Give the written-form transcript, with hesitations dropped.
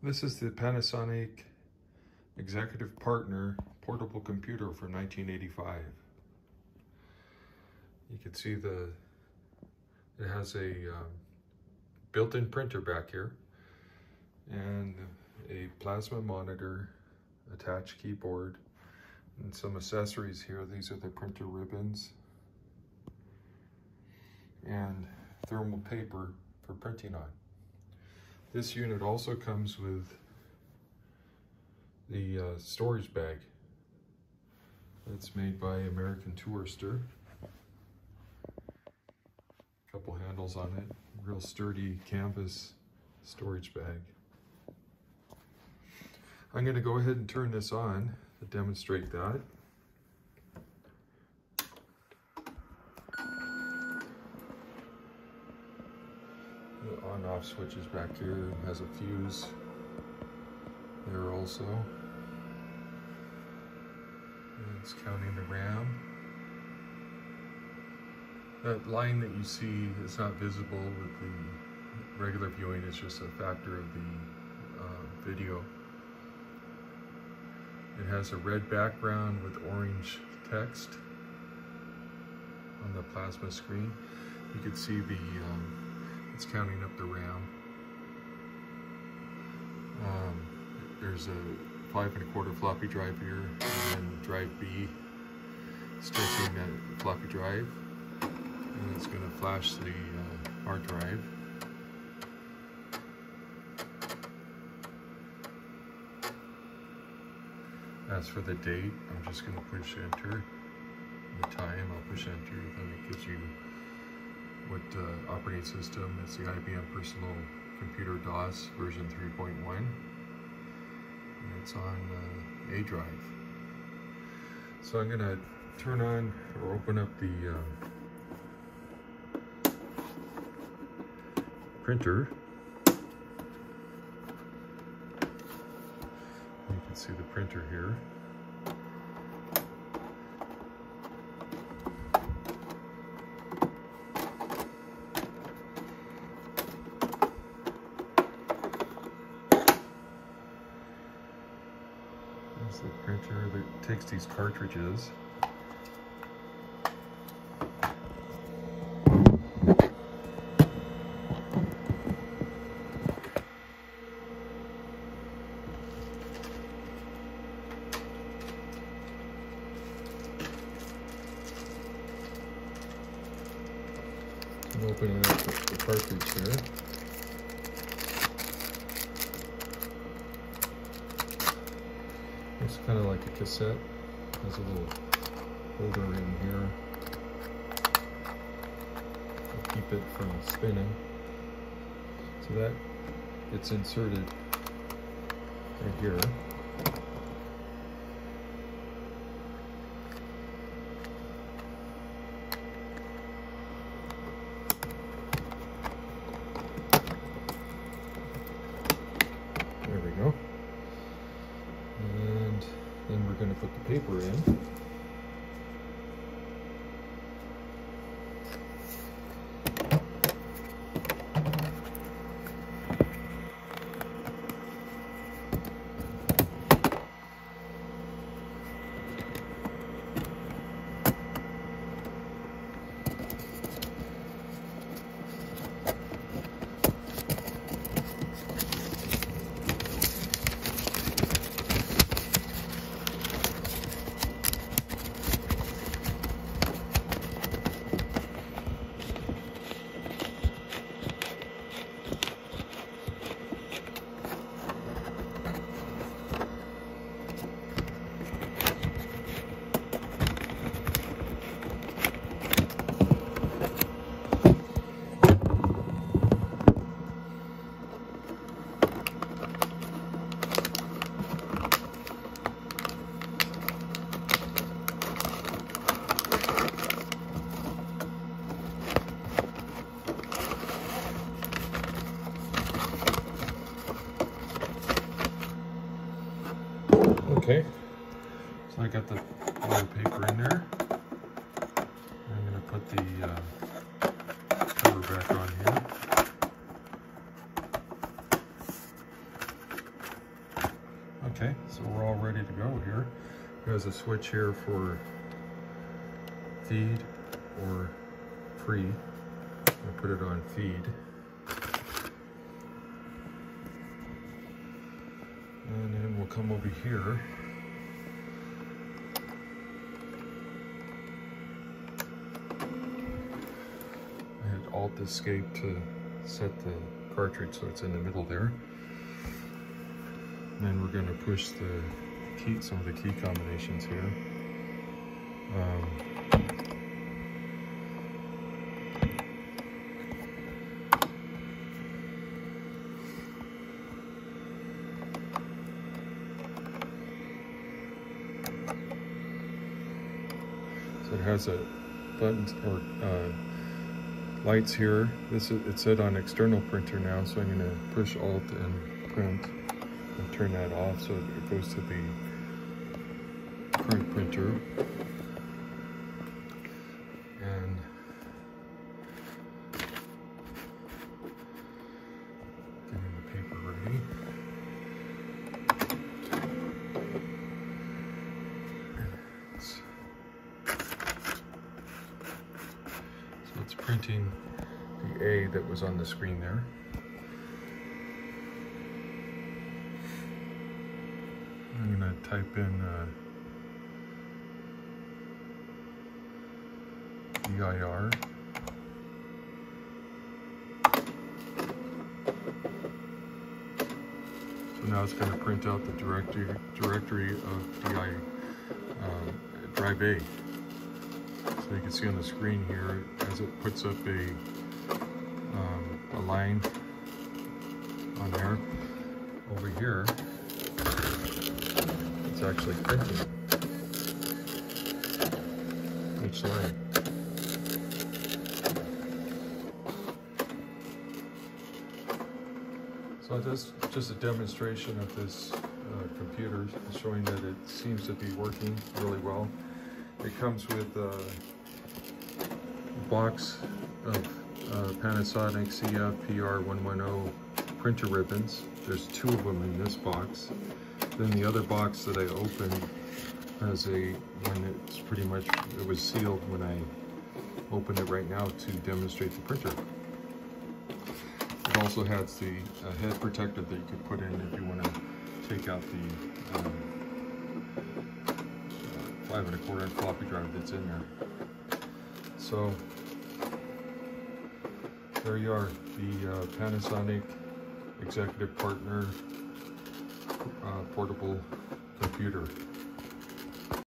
This is the Panasonic Executive Partner portable computer from 1985. You can see it has a built-in printer back here and a plasma monitor, attached keyboard, and some accessories here. These are the printer ribbons and thermal paper for printing on. This unit also comes with the storage bag. It's made by American Tourister. A couple handles on it, real sturdy canvas storage bag. I'm going to go ahead and turn this on to demonstrate that. The on-off switch is back here. It has a fuse there also. And it's counting the RAM. That line that you see is not visible with the regular viewing. It's just a factor of the video. It has a red background with orange text on the plasma screen. You can see it's counting up the RAM. There's a 5 1/4 floppy drive here, and then drive B stretching that floppy drive, and it's going to flash the hard drive. As for the date, I'm just going to push enter. The time, I'll push enter, then it gives you what operating system. It's the IBM Personal Computer DOS version 3.1. And it's on A drive. So I'm going to turn on or open up the printer. You can see the printer here. There's the printer that takes these cartridges. I'm opening up the cartridge here. It's kind of like a cassette. There's a little holder in here to keep it from spinning. So that gets inserted right here. There we go. And then we're going to put the paper in. Okay, so I got the little paper in there. I'm going to put the cover back on here. go here. There's a switch here for feed or free. I'll put it on feed. And then we'll come over here. I hit Alt Escape to set the cartridge so it's in the middle there. And then we're going to push the key, some of the key combinations here. So it has a buttons or lights here. It's set on external printer now, so I'm going to push Alt and print and turn that off so it goes to the current printer. And getting the paper ready. So it's printing the A that was on the screen there. I'm going to type in EIR. So now it's going to print out the directory of DI drive A. So you can see on the screen here as it puts up a line on there. Over here, it's actually printing each line. So that's just a demonstration of this computer, showing that it seems to be working really well. It comes with a box of Panasonic CF-PR110 printer ribbons. There's 2 of them in this box. Then the other box that I opened has when it's pretty much, it was sealed when I opened it right now to demonstrate the printer. It also has the head protector that you could put in if you want to take out the 5 1/4" floppy drive that's in there. So there you are, the Panasonic Executive Partner portable computer.